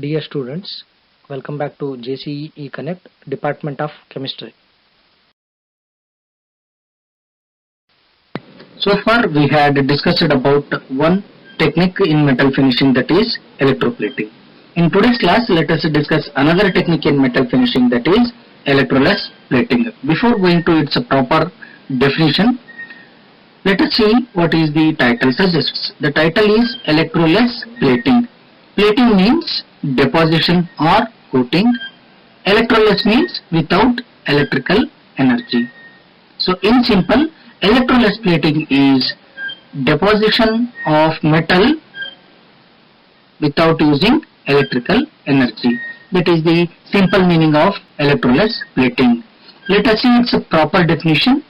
Dear students, welcome back to JCE Connect, Department of Chemistry. So far we had discussed about one technique in metal finishing, that is electroplating. In today's class, let us discuss another technique in metal finishing, that is electroless plating. Before going to its proper definition, let us see what is the title suggests. The title is electroless plating. Plating means deposition or coating. Electroless means without electrical energy. So in simple, electroless plating is deposition of metal without using electrical energy. That is the simple meaning of electroless plating. Let us see its proper definition.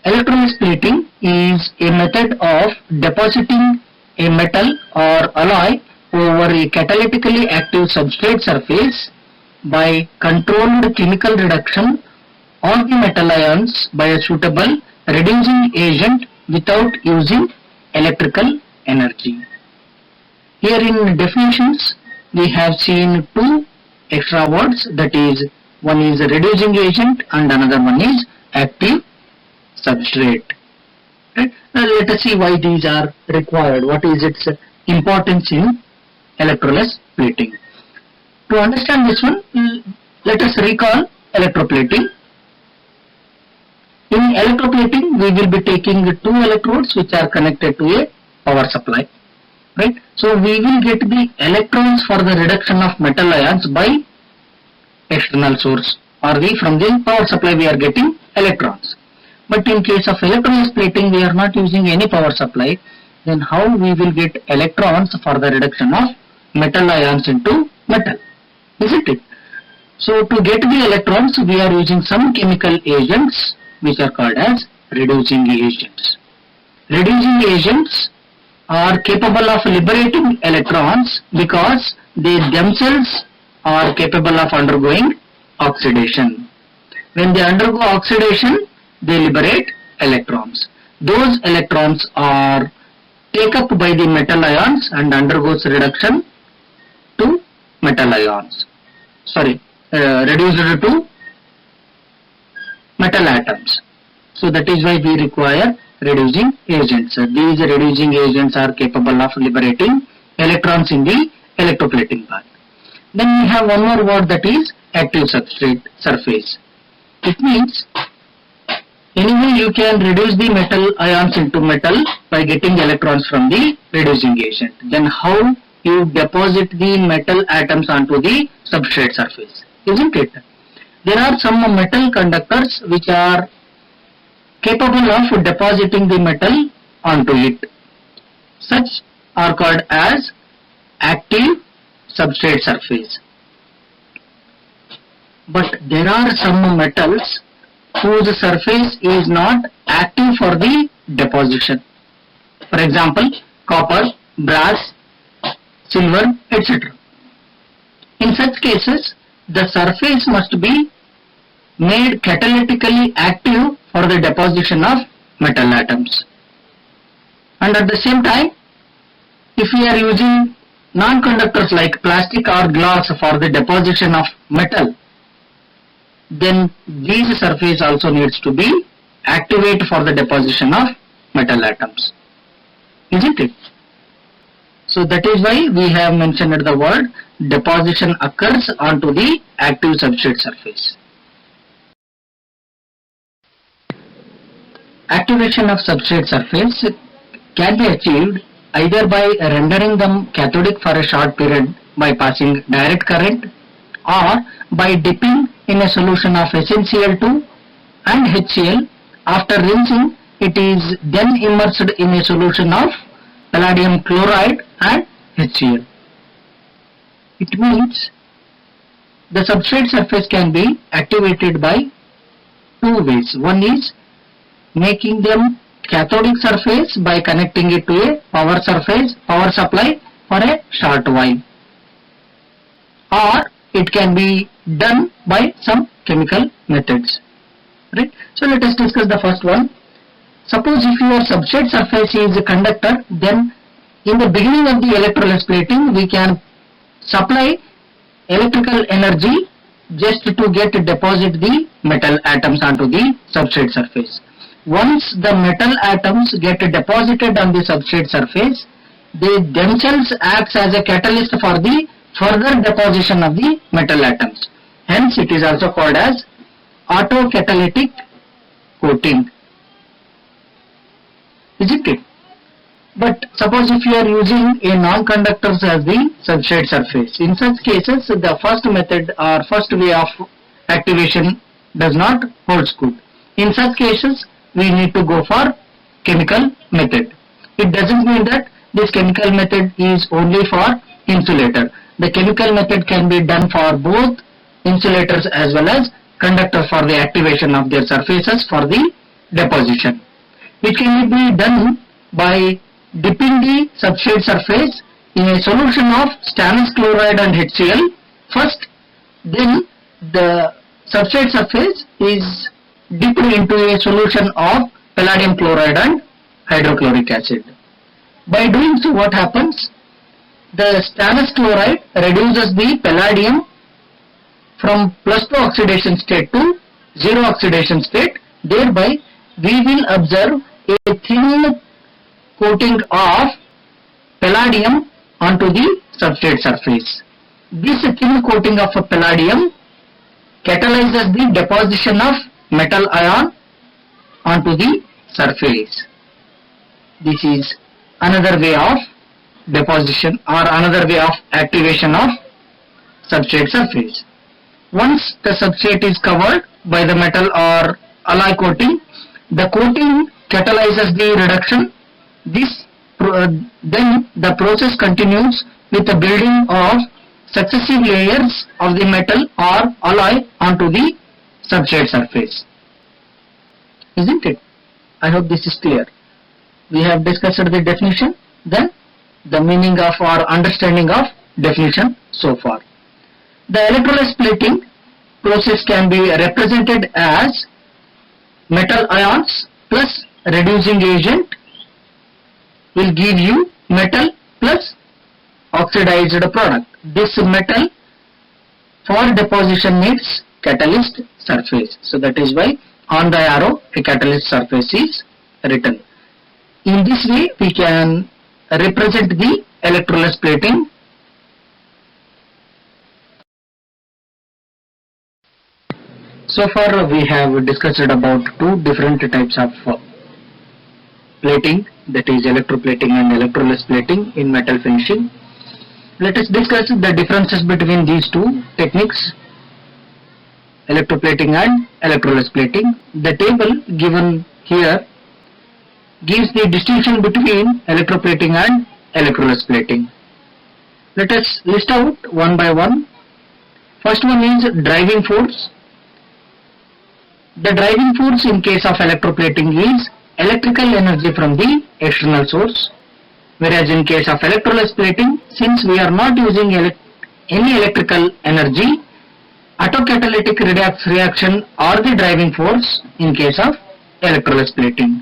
Electroless plating is a method of depositing a metal or alloy over a catalytically active substrate surface by controlled chemical reduction of the metal ions by a suitable reducing agent without using electrical energy. Here in definitions we have seen two extra words, that is, one is reducing agent and another one is active substrate. Right? Now let us see why these are required. What is its importance in electroless plating? To understand this one, let us recall electroplating. In electroplating, we will be taking two electrodes which are connected to a power supply. Right? So we will get the electrons for the reduction of metal ions by external source, or from the power supply we are getting electrons. But in case of electroless plating, we are not using any power supply. Then how we will get electrons for the reduction of metal ions into metal, isn't it? So to get the electrons, we are using some chemical agents which are called as reducing agents. Reducing agents are capable of liberating electrons because they themselves are capable of undergoing oxidation. When they undergo oxidation, they liberate electrons. Those electrons are taken up by the metal ions and undergoes reduction to metal ions. Reduced to metal atoms. So that is why we require reducing agents. These reducing agents are capable of liberating electrons in the electroplating part. Then we have one more word, that is active substrate surface. It means anyway you can reduce the metal ions into metal by getting electrons from the reducing agent. Then how you deposit the metal atoms onto the substrate surface, isn't it? There are some metal conductors which are capable of depositing the metal onto it. Such are called as active substrate surface. But there are some metals whose surface is not active for the deposition. For example, copper, brass, silver, etc. In such cases, the surface must be made catalytically active for the deposition of metal atoms. And at the same time, if we are using non-conductors like plastic or glass for the deposition of metal, then these surface also needs to be activate for the deposition of metal atoms, isn't it? So that is why we have mentioned the word deposition occurs onto the active substrate surface. Activation of substrate surface can be achieved either by rendering them cathodic for a short period by passing direct current, or by dipping in a solution of SnCl2 and HCl. After rinsing, it is then immersed in a solution of palladium chloride and HCl. It means the substrate surface can be activated by two ways. One is making them cathodic surface by connecting it to a power supply for a short while, or it can be done by some chemical methods. Right? So let us discuss the first one. Suppose if your substrate surface is a conductor, then in the beginning of the electroless plating we can supply electrical energy just to deposit the metal atoms onto the substrate surface. Once the metal atoms get deposited on the substrate surface, they themselves acts as a catalyst for the further deposition of the metal atoms. Hence, it is also called as autocatalytic coating. Isn't it? But suppose if you are using a non-conductors as the substrate surface, in such cases the first method or first way of activation does not hold good. In such cases we need to go for chemical method. It doesn't mean that this chemical method is only for insulator. The chemical method can be done for both insulators as well as conductors for the activation of their surfaces for the deposition. It can be done by dipping the substrate surface in a solution of stannous chloride and HCl first, then the substrate surface is dipped into a solution of palladium chloride and hydrochloric acid. By doing so, what happens? The stannous chloride reduces the palladium from +2 oxidation state to 0 oxidation state. Thereby, we will observe a thin coating of palladium onto the substrate surface. This thin coating of palladium catalyzes the deposition of metal ion onto the surface. This is another way of deposition or another way of activation of substrate surface. Once the substrate is covered by the metal or alloy coating, the coating catalyzes the reduction. Then the process continues with the building of successive layers of the metal or alloy onto the substrate surface. Isn't it? I hope this is clear. We have discussed the definition, then the meaning of or understanding of definition so far. The electrolysis plating process can be represented as metal ions plus reducing agent will give you metal plus oxidized product. This metal for deposition needs catalyst surface. So that is why on the arrow a catalyst surface is written. In this way we can represent the electrolysis plating. So far we have discussed about two different types of plating, that is electroplating and electrolysis plating in metal finishing. Let us discuss the differences between these two techniques, electroplating and electrolysis plating. The table given here gives the distinction between electroplating and electrolysis plating. Let us list out one by one. First one is driving force. The driving force in case of electroplating is electrical energy from the external source, whereas in case of electrolysis plating, since we are not using any electrical energy, autocatalytic reaction are the driving force in case of electrolysis plating.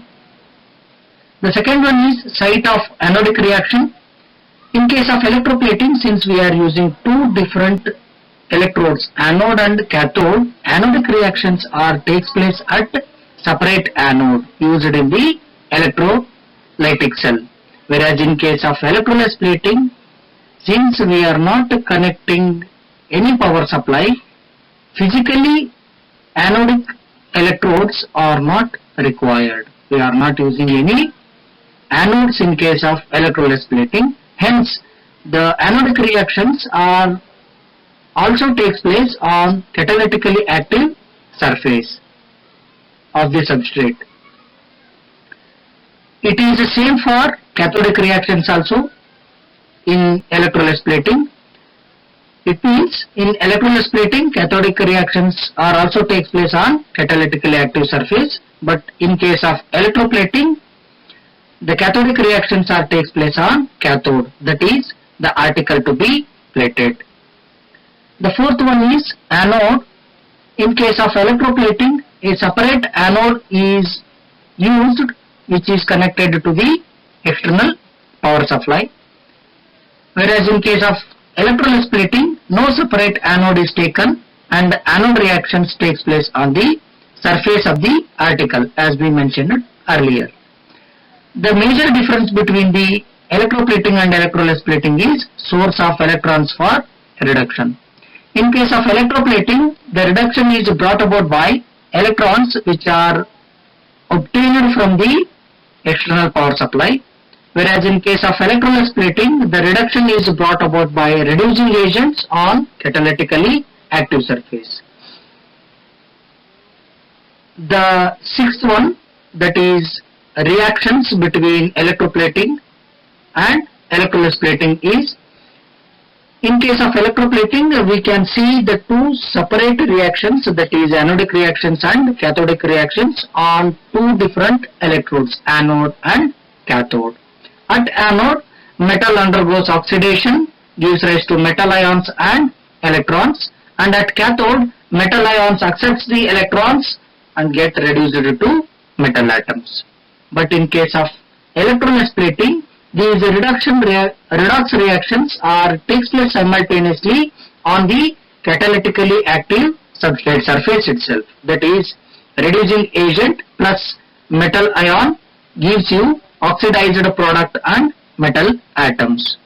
The second one is site of anodic reaction. In case of electroplating, since we are using two different electrodes, anode and cathode, anodic reactions takes place at separate anode used in the electrolytic cell. Whereas in case of electrolysis plating, since we are not connecting any power supply, physically anodic electrodes are not required. We are not using any anodes in case of electrolysis plating. Hence, the anodic reactions also takes place on catalytically active surface of the substrate. It is the same for cathodic reactions also in electrolysis plating. It means in electrolysis plating, cathodic reactions also takes place on catalytically active surface, but in case of electroplating, the cathodic reactions takes place on cathode, that is the article to be plated. The fourth one is anode. In case of electroplating, a separate anode is used which is connected to the external power supply. Whereas in case of electrolysis plating, no separate anode is taken and anode reactions takes place on the surface of the article as we mentioned earlier. The major difference between the electroplating and electrolysis plating is source of electrons for reduction. In case of electroplating, the reduction is brought about by electrons which are obtained from the external power supply, whereas in case of electrolysis plating, the reduction is brought about by reducing agents on catalytically active surface. The sixth one, that is reactions between electroplating and electrolysis plating, is in case of electroplating we can see the two separate reactions, that is anodic reactions and cathodic reactions on two different electrodes, anode and cathode. At anode, metal undergoes oxidation, gives rise to metal ions and electrons, and at cathode, metal ions accepts the electrons and get reduced to metal atoms. But in case of electrolysis plating, these redox reactions takes place simultaneously on the catalytically active substrate surface itself. That is, reducing agent plus metal ion gives you oxidized product and metal atoms.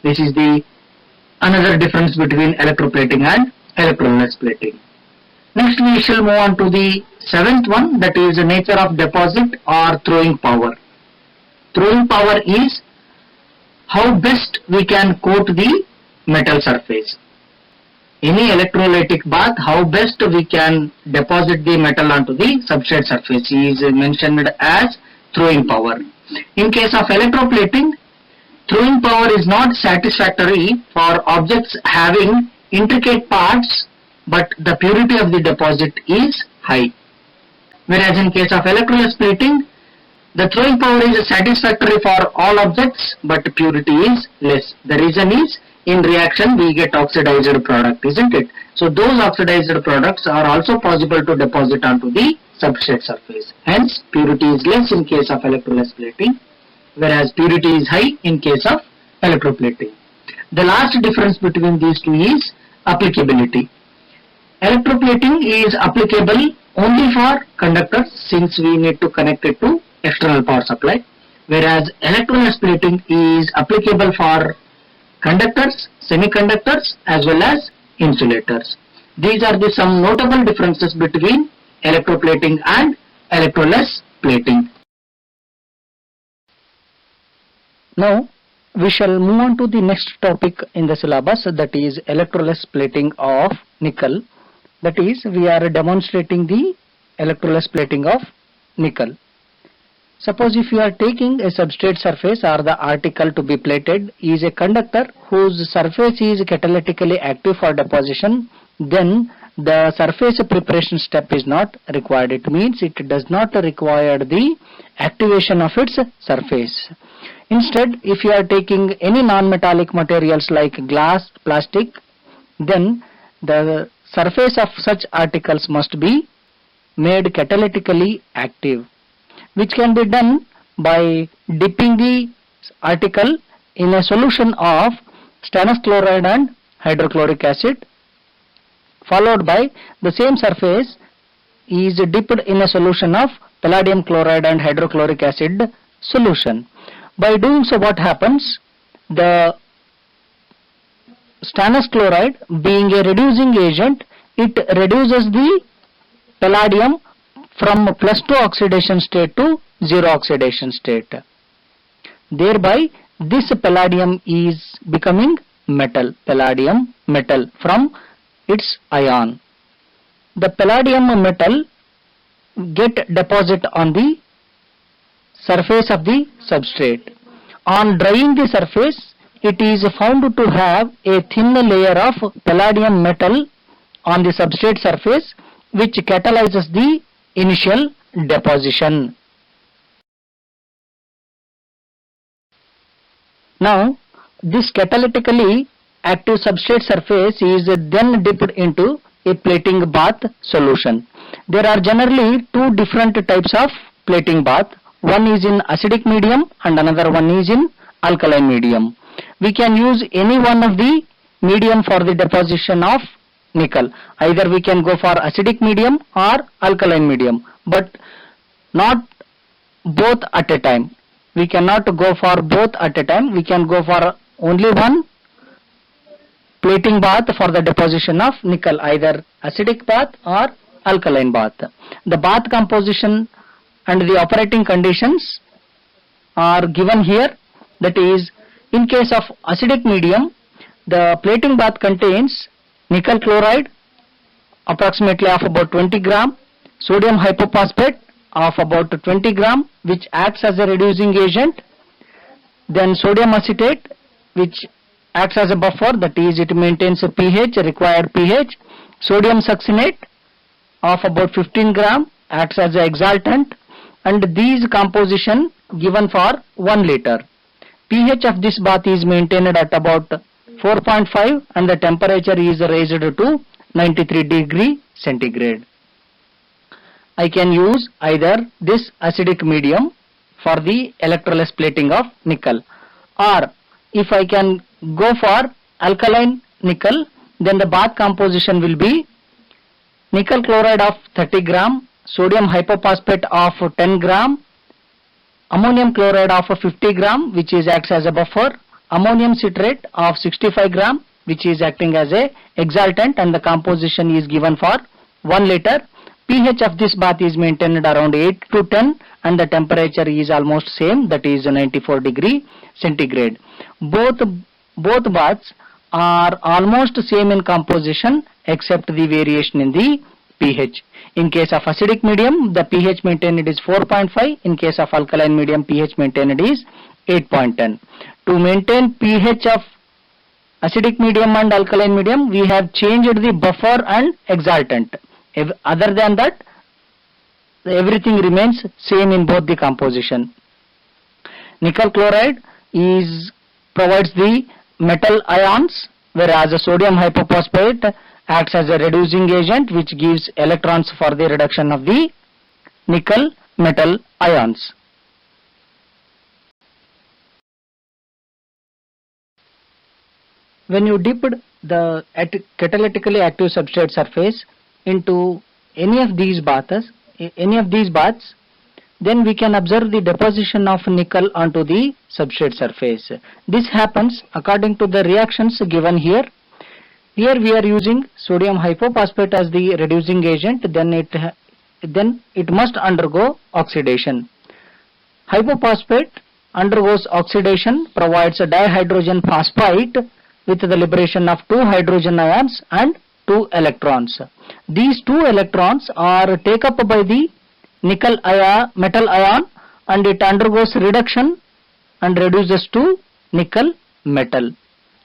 This is the another difference between electroplating and electrolysis plating. Next we shall move on to the seventh one, that is the nature of deposit or throwing power. Throwing power is how best we can coat the metal surface. Any electrolytic bath, how best we can deposit the metal onto the substrate surface is mentioned as throwing power. In case of electroplating, throwing power is not satisfactory for objects having intricate parts, but the purity of the deposit is high. Whereas in case of electrolysis plating, the throwing power is satisfactory for all objects, but purity is less. The reason is, in reaction we get oxidized product, isn't it? So those oxidized products are also possible to deposit onto the substrate surface. Hence, purity is less in case of electrolysis plating, whereas purity is high in case of electroplating. The last difference between these two is applicability. Electroplating is applicable only for conductors, since we need to connect it to external power supply, whereas electrolysis plating is applicable for conductors, semiconductors as well as insulators. These are the some notable differences between electroplating and electrolysis plating. Now we shall move on to the next topic in the syllabus, that is electrolysis plating of nickel. That is, we are demonstrating the electrolysis plating of nickel. Suppose if you are taking a substrate surface or the article to be plated is a conductor whose surface is catalytically active for deposition, then the surface preparation step is not required. It means it does not require the activation of its surface. Instead, if you are taking any non-metallic materials like glass, plastic, then the surface of such articles must be made catalytically active, which can be done by dipping the article in a solution of stannous chloride and hydrochloric acid, followed by the same surface is dipped in a solution of palladium chloride and hydrochloric acid solution. By doing so, what happens? The stannous chloride, being a reducing agent, it reduces the palladium from +2 oxidation state to 0 oxidation state. Thereby, this palladium is becoming metal, palladium metal from its ion. The palladium metal get deposit on the surface of the substrate. On drying the surface, it is found to have a thin layer of palladium metal on the substrate surface, which catalyzes the initial deposition. Now, this catalytically active substrate surface is then dipped into a plating bath solution. There are generally two different types of plating bath. One is in acidic medium and another one is in alkaline medium. We can use any one of the medium for the deposition of nickel. Either we can go for acidic medium or alkaline medium, but not both at a time. We cannot go for both at a time. We can go for only one plating bath for the deposition of nickel, either acidic bath or alkaline bath. The bath composition and the operating conditions are given here. That is, in case of acidic medium, the plating bath contains nickel chloride approximately of about 20 gram, sodium hypophosphate of about 20 gram, which acts as a reducing agent, then sodium acetate, which acts as a buffer, that is, it maintains a pH, required pH, sodium succinate of about 15 gram, acts as an exaltant, and these composition given for 1 liter. pH of this bath is maintained at about 4.5 and the temperature is raised to 93 degree centigrade. I can use either this acidic medium for the electrolysis plating of nickel, or if I can go for alkaline nickel, then the bath composition will be nickel chloride of 30 gram, sodium hypophosphate of 10 gram, ammonium chloride of 50 gram, which is acts as a buffer, ammonium citrate of 65 gram, which is acting as a exaltant, and the composition is given for 1 liter. pH of this bath is maintained around 8 to 10 and the temperature is almost same, that is 94 degree centigrade. Both baths are almost same in composition except the variation in the pH. In case of acidic medium, the pH maintained is 4.5. In case of alkaline medium, pH maintained is 8.10. To maintain pH of acidic medium and alkaline medium, we have changed the buffer and exaltant. Other than that, everything remains same in both the composition. Nickel chloride provides the metal ions, whereas the sodium hypophosphate acts as a reducing agent which gives electrons for the reduction of the nickel metal ions. When you dipped the catalytically active substrate surface into any of these baths, then we can observe the deposition of nickel onto the substrate surface. This happens according to the reactions given here. Here we are using sodium hypophosphate as the reducing agent, then it must undergo oxidation. Hypophosphate undergoes oxidation, provides a dihydrogen phosphite with the liberation of 2 hydrogen ions and 2 electrons. These 2 electrons are taken up by the nickel metal ion and it undergoes reduction and reduces to nickel metal.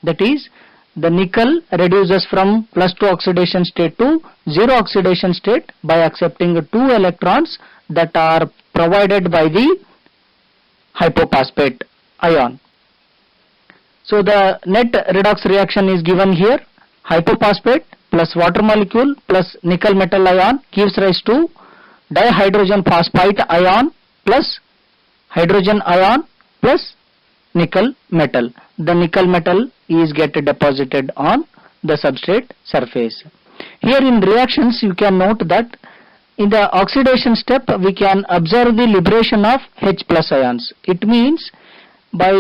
That is, the nickel reduces from +2 oxidation state to 0 oxidation state by accepting 2 electrons that are provided by the hypophosphate ion. So the net redox reaction is given here. Hypophosphate plus water molecule plus nickel metal ion gives rise to dihydrogen phosphite ion plus hydrogen ion plus nickel metal. The nickel metal is get deposited on the substrate surface. Here in reactions you can note that in the oxidation step we can observe the liberation of H plus ions. It means by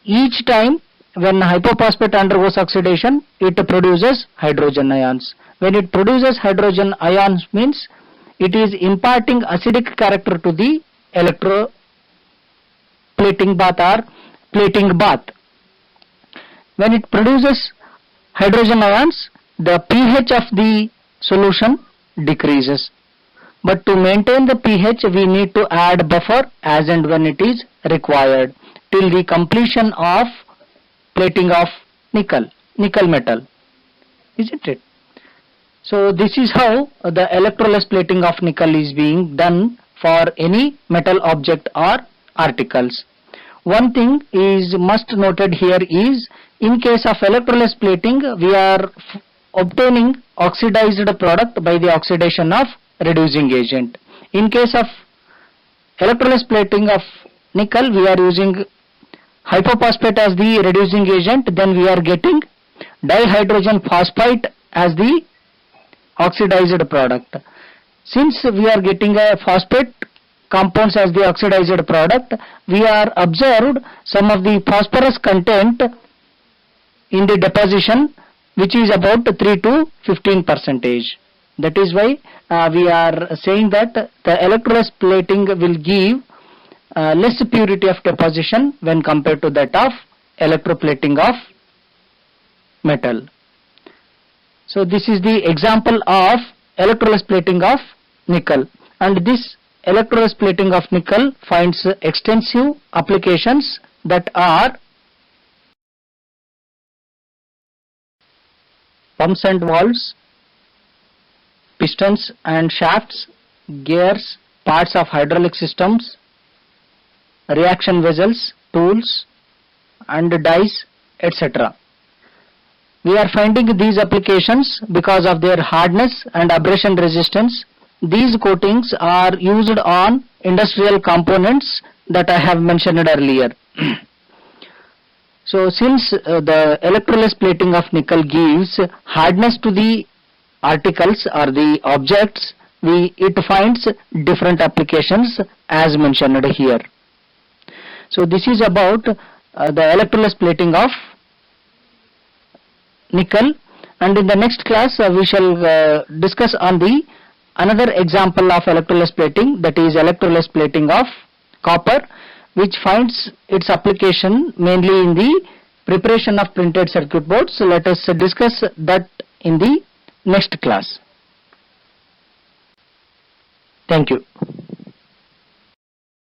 each time when hypophosphate undergoes oxidation, it produces hydrogen ions. When it produces hydrogen ions means it is imparting acidic character to the electroplating bath or plating bath. When it produces hydrogen ions, the pH of the solution decreases. But to maintain the pH, we need to add buffer as and when it is required till the completion of plating of nickel metal, isn't it? So this is how the electrolysis plating of nickel is being done for any metal object or articles. One thing is must noted here is, in case of electrolysis plating, we are obtaining oxidized product by the oxidation of reducing agent. In case of electrolysis plating of nickel, we are using hypophosphate as the reducing agent, then we are getting dihydrogen phosphide as the oxidized product. Since we are getting a phosphate compounds as the oxidized product, we are observed some of the phosphorus content in the deposition, which is about 3 to 15%. That is why we are saying that the electrolysis plating will give less purity of deposition when compared to that of electroplating of metal. So this is the example of electrolysis plating of nickel, and this electrolysis plating of nickel finds extensive applications that are pumps and valves, pistons and shafts, gears, parts of hydraulic systems, reaction vessels, tools and dies, etc. We are finding these applications because of their hardness and abrasion resistance. These coatings are used on industrial components that I have mentioned earlier. So since the electrolysis plating of nickel gives hardness to the articles or the objects, it finds different applications as mentioned here. So this is about the electrolysis plating of nickel, and in the next class we shall discuss on the another example of electrolysis plating, that is electrolysis plating of copper, which finds its application mainly in the preparation of printed circuit boards. So let us discuss that in the next class. Thank you.